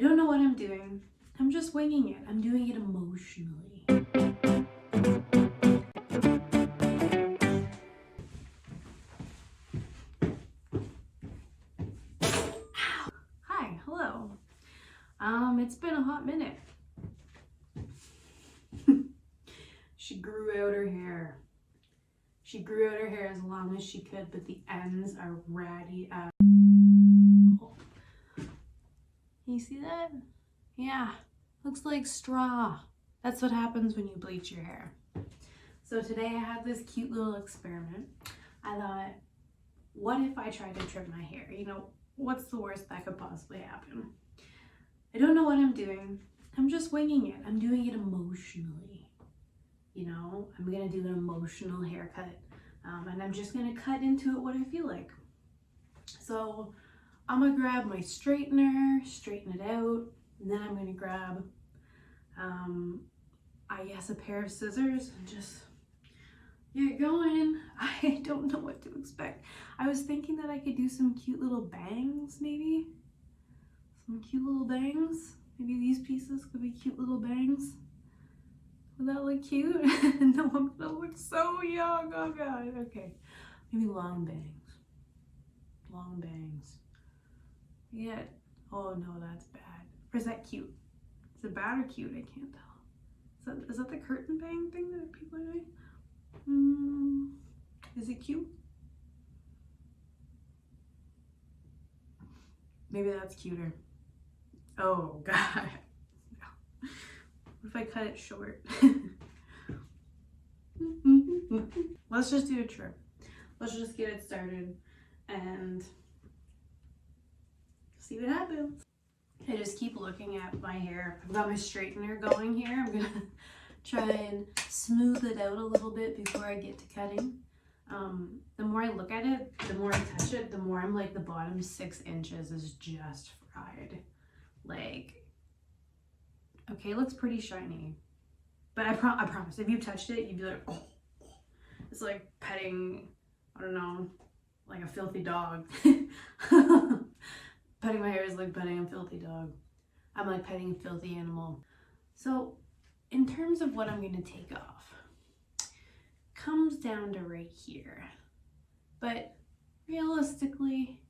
don't know what I'm doing. I'm just winging it. I'm doing it emotionally. Ow. Hi, hello. It's been a hot minute. She grew out her hair. She grew out her hair as long as she could, but the ends are ratty as. You see that? Yeah, looks like straw. That's what happens when you bleach your hair. So today I had this cute little experiment. I thought, what if I tried to trim my hair? You know, what's the worst that could possibly happen? I don't know what I'm doing. I'm just winging it. I'm doing it emotionally. You know, I'm gonna do an emotional haircut. And I'm just gonna cut into it what I feel like. So I'm gonna grab my straightener, straighten it out, and then I'm gonna grab, I guess, a pair of scissors and just get going. I don't know what to expect. I was thinking that I could do some cute little bangs, maybe. Some cute little bangs. Maybe these pieces could be cute little bangs. Would that look cute? No, I'm gonna look so young. Oh god. Okay. Maybe long bangs. Long bangs. Yeah. Oh no, that's bad. Or is that cute? Is it bad or cute? I can't tell. Is that the curtain bang thing that people are doing? Is it cute? Maybe that's cuter. Oh god. What if I cut it short? Let's just do a trim. Let's just get it started and see what happens. I just keep looking at my hair. I've got my straightener going here. I'm gonna try and smooth it out a little bit before I get to cutting. The more I look at it, the more I touch it, the more I'm like, the bottom 6 inches is just fried. Like, okay, it looks pretty shiny, but I promise, if you touched it, you'd be like, oh, it's like petting, I don't know, like a filthy dog. Petting my hair is like petting a filthy dog. I'm like petting a filthy animal. So in terms of what I'm going to take off, comes down to right here. But realistically,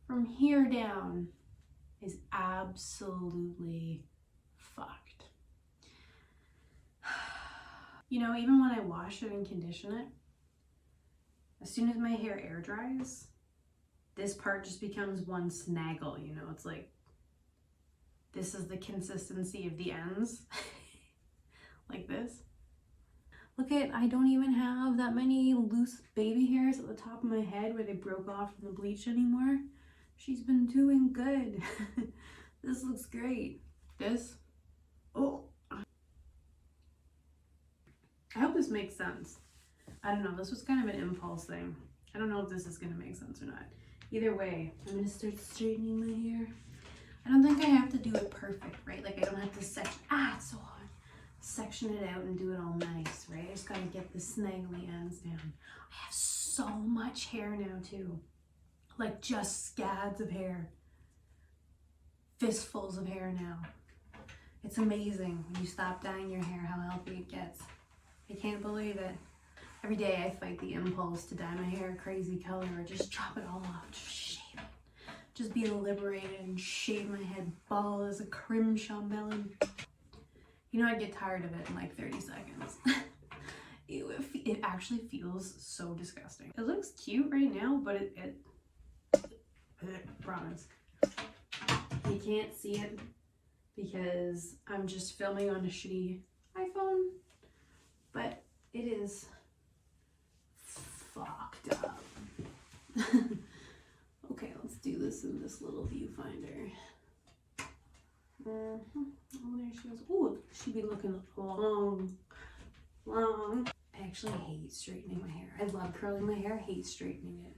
from here down is absolutely fucked. You know, even when I wash it and condition it, as soon as my hair air dries, this part just becomes one snaggle, you know, it's like, this is the consistency of the ends, like this. Look at, I don't even have that many loose baby hairs at the top of my head where they broke off from the bleach anymore. She's been doing good. This looks great. This, oh. I hope this makes sense. I don't know, this was kind of an impulse thing. I don't know if this is gonna make sense or not. Either way, I'm gonna start straightening my hair. I don't think I have to do it perfect, right? Like I don't have to it's so hard. Section it out and do it all nice, right? I just gotta get the snaggly ends down. I have so much hair now too. Like just scads of hair. Fistfuls of hair now. It's amazing when you stop dyeing your hair how healthy it gets. I can't believe it. Every day I fight the impulse to dye my hair a crazy color or just chop it all off, just shave it. Just be liberated and shave my head bald as a creme chambellan. You know, I get tired of it in like 30 seconds. Ew, it actually feels so disgusting. It looks cute right now, but I promise. You can't see it because I'm just filming on a shitty iPhone, but it is fucked up. Okay, let's do this in this little viewfinder. Oh, there she goes. Oh, she'd be looking long. I actually hate straightening my hair. I love curling my hair, hate straightening it.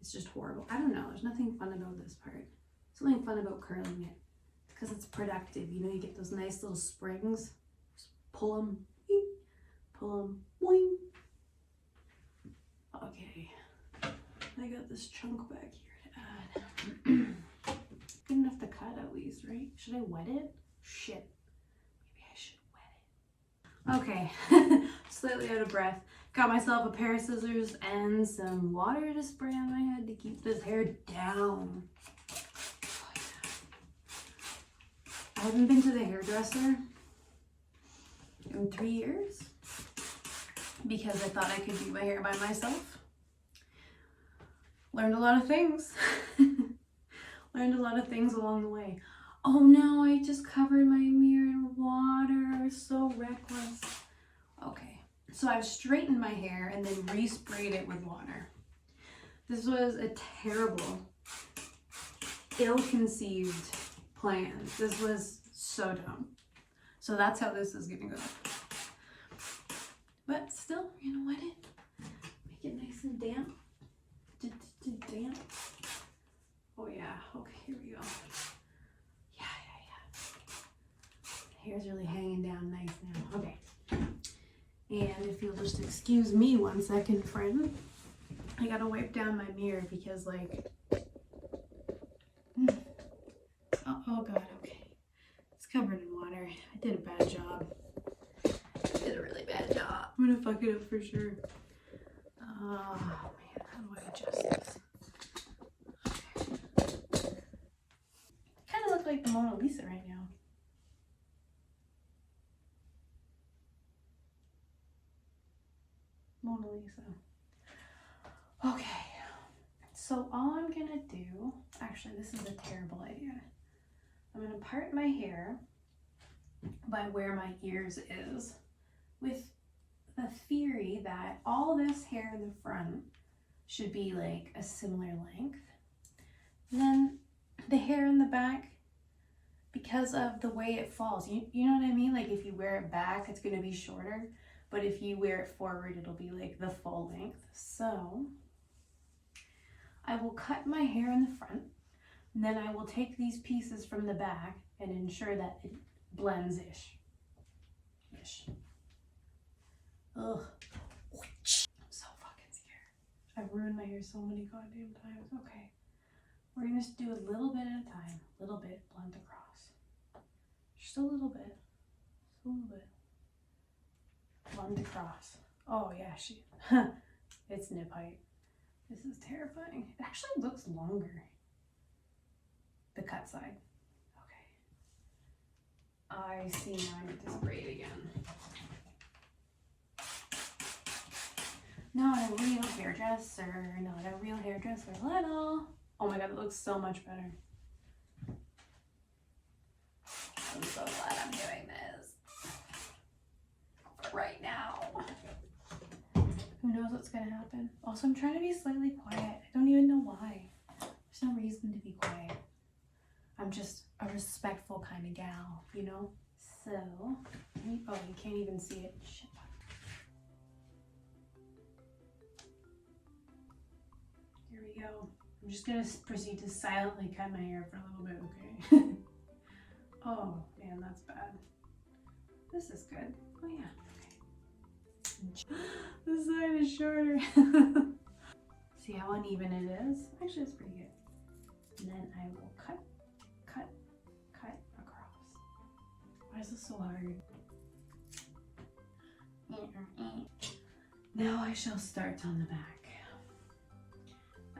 It's just horrible. I don't know, there's nothing fun about this part. Something fun about curling it. It's because it's productive. You know, you get those nice little springs. Just pull them, pull them, boing. Okay, I got this chunk back here to add. Good enough enough to cut at least, right? Should I wet it? Shit. Maybe I should wet it. Okay, slightly out of breath. Got myself a pair of scissors and some water to spray on my head to keep this hair down. Oh, yeah. I haven't been to the hairdresser in 3 years because I thought I could do my hair by myself. Learned a lot of things. Learned a lot of things along the way. Oh no, I just covered my mirror in water. So reckless. Okay, so I've straightened my hair and then resprayed it with water. This was a terrible, ill-conceived plan. This was so dumb. So that's how this is gonna go. But still, we're gonna wet it. Make it nice and damp. Damp. Oh yeah, okay, here we go. Yeah. Hair's really hanging down nice now. Okay. And if you'll just excuse me 1 second, friend. I gotta wipe down my mirror because like, oh god, okay. It's covered in water. I did a bad job. I did a really bad job. I'm gonna fuck it up for sure. Oh man, how do I adjust this? Kind of look like the Mona Lisa right now. Mona Lisa. Okay, so all I'm gonna do, actually this is a terrible idea. I'm gonna part my hair by where my ears is with the theory that all this hair in the front should be like a similar length. And then the hair in the back, because of the way it falls, you know what I mean? Like if you wear it back, it's gonna be shorter, but if you wear it forward, it'll be like the full length. So I will cut my hair in the front, and then I will take these pieces from the back and ensure that it blends ish. Ugh. I'm so fucking scared. I've ruined my hair so many goddamn times. Okay. We're gonna just do a little bit at a time. Little bit, blend across. Just a little bit. Just a little bit. Blend across. Oh yeah, it's nip height. This is terrifying. It actually looks longer. The cut side. Okay. I see now I need to spray it again. Not a real hairdresser. Not a real hairdresser at all. Oh my god, it looks so much better. I'm so glad I'm doing this right now. Who knows what's gonna happen? Also, I'm trying to be slightly quiet. I don't even know why. There's no reason to be quiet. I'm just a respectful kind of gal, you know? So, oh, you can't even see it. Shit. Here we go. I'm just gonna proceed to silently cut my hair for a little bit, okay? Oh, man, that's bad. This is good. Oh, yeah, okay. This side is shorter. See how uneven it is? Actually, it's pretty good. And then I will cut across. Why is this so hard? Now I shall start on the back.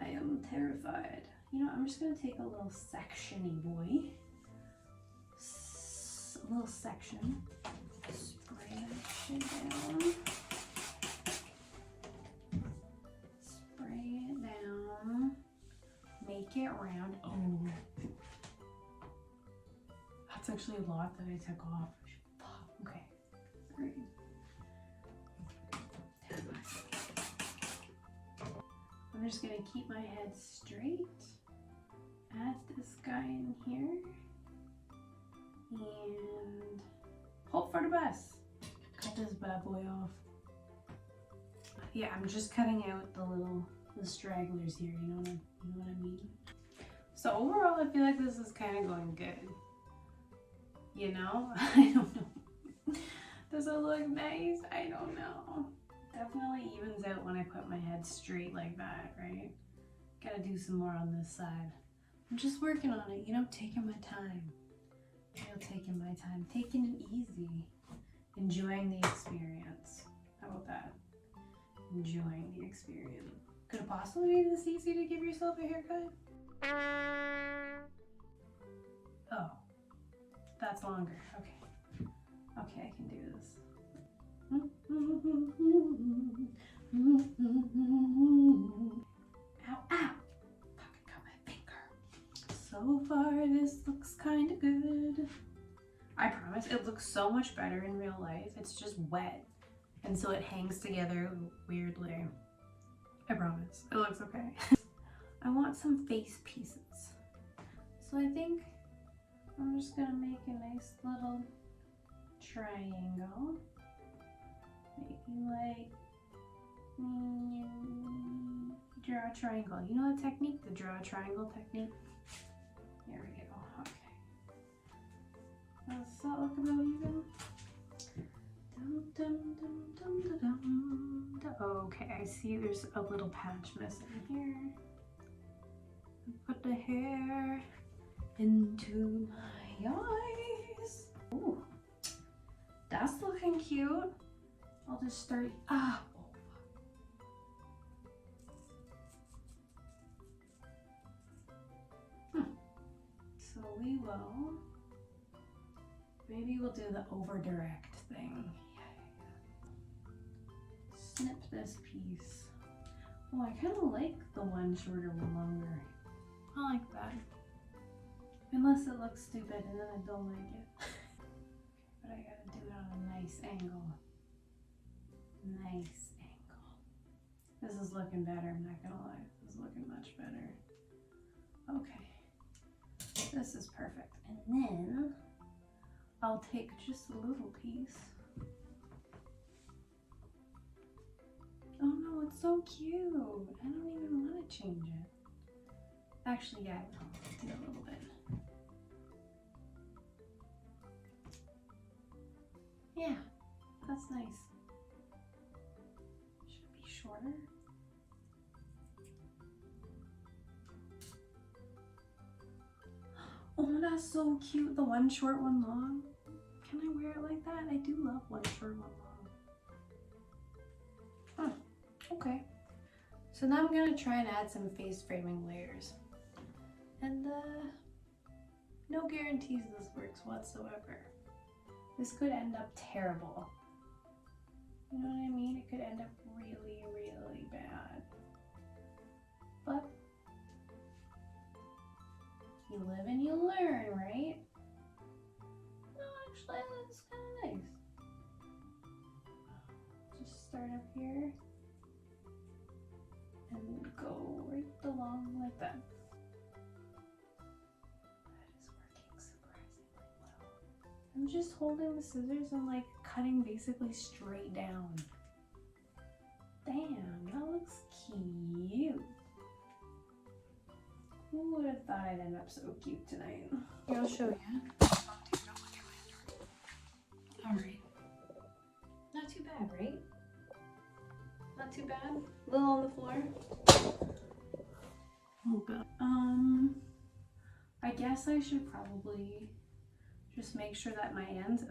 I am terrified. You know, I'm just gonna take a little section-y boy. A little section. Spray that shit down. Spray it down. Make it round. Oh. That's actually a lot that I took off. Okay. Great. I'm just gonna keep my head straight. Add this guy in here. And hope for the best. Cut this bad boy off. Yeah, I'm just cutting out the stragglers here, you know what I mean? So overall, I feel like this is kind of going good. You know? I don't know. Does it look nice? I don't know. Definitely evens out when I put my head straight like that, right? Gotta do some more on this side. I'm just working on it, you know, taking my time. Taking my time, taking it easy, enjoying the experience. How about that? Enjoying the experience. Could it possibly be this easy to give yourself a haircut? Oh, that's longer. Okay. Okay, I can do this. Ow, ow! Fucking got my finger. So far, this looks kind of good. I promise, it looks so much better in real life. It's just wet, and so it hangs together weirdly. I promise, it looks okay. I want some face pieces. So I think I'm just gonna make a nice little triangle. Maybe like, draw a triangle. You know the technique? The draw a triangle technique? There we go, okay. Does that look about even? Okay, I see there's a little patch missing here. Put the hair into my eyes. Ooh, that's looking cute. I'll just start. So we will. Maybe we'll do the over direct thing. Snip this piece. Oh, I kind of like the one shorter, one longer. I like that. Unless it looks stupid and then I don't like it. But I gotta do it on a nice angle. Nice angle. This is looking better, I'm not gonna lie. This is looking much better. Okay. This is perfect. And then I'll take just a little piece. Oh no, it's so cute. I don't even want to change it. Actually, yeah, I'll do a little bit. Yeah, that's nice. Should be shorter. Oh, that's so cute. The one short, one long. Can I wear it like that? I do love one short, one long. Okay. So now I'm gonna try and add some face framing layers. And no guarantees this works whatsoever. This could end up terrible. You know what I mean? It could end up really, really bad. But you live and you learn, right? No, actually, that's kind of nice. Just start up here and go right along like that. That is working surprisingly well. I'm just holding the scissors and like cutting basically straight down. Damn, that looks cute. Who would have thought I'd end up so cute tonight? Here, I'll show you. Alright. Not too bad, right? Not too bad? A little on the floor. Oh god. I guess I should probably just make sure that my ends,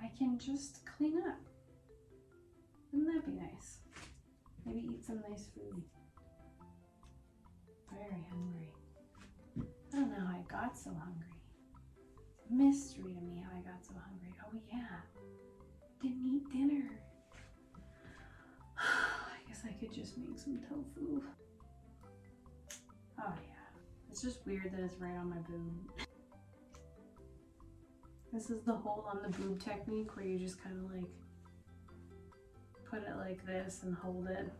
I can just clean up. Wouldn't that be nice? Maybe eat some nice food. Very hungry. I don't know how I got so hungry. It's a mystery to me how I got so hungry. Oh yeah, didn't eat dinner. I guess I could just make some tofu. Oh yeah, it's just weird that it's right on my boob. This is the hold on the boob technique where you just kind of like put it like this and hold it.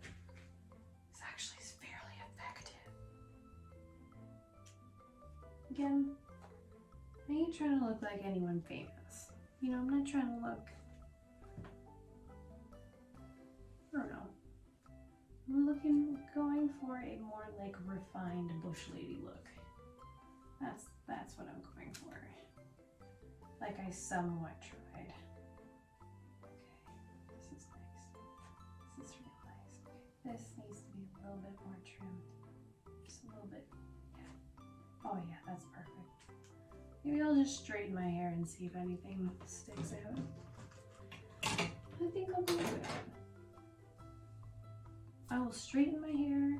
It's actually fairly effective. Again, I ain't trying to look like anyone famous. You know, I'm not trying to look, I don't know. I'm going for a more like refined bush lady look. That's what I'm going for. Like I somewhat tried. Okay, this is nice. This is real nice. Okay. This needs to be a little bit more trimmed. Just a little bit Oh yeah, that's perfect. Maybe I'll just straighten my hair and see if anything sticks out. I think I'll do it. I will straighten my hair.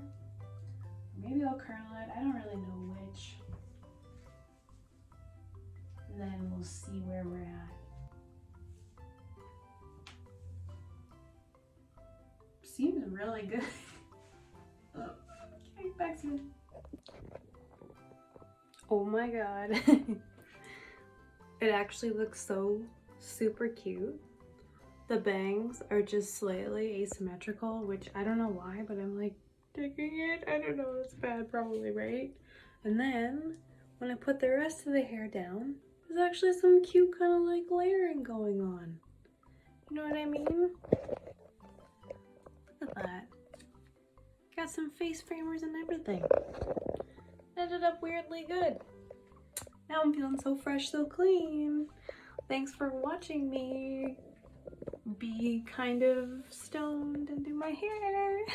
Maybe I'll curl it. I don't really know which. And then we'll see where we're at. Seems really good. Okay, back soon. Oh my god. It actually looks so super cute. The bangs are just slightly asymmetrical, which I don't know why, but I'm like digging it. I don't know, it's bad probably, right? And then when I put the rest of the hair down, there's actually some cute kind of like layering going on. You know what I mean? Look at that. Got some face framers and everything. Ended up weirdly good. Now I'm feeling so fresh, so clean. Thanks for watching me be kind of stoned and do my hair.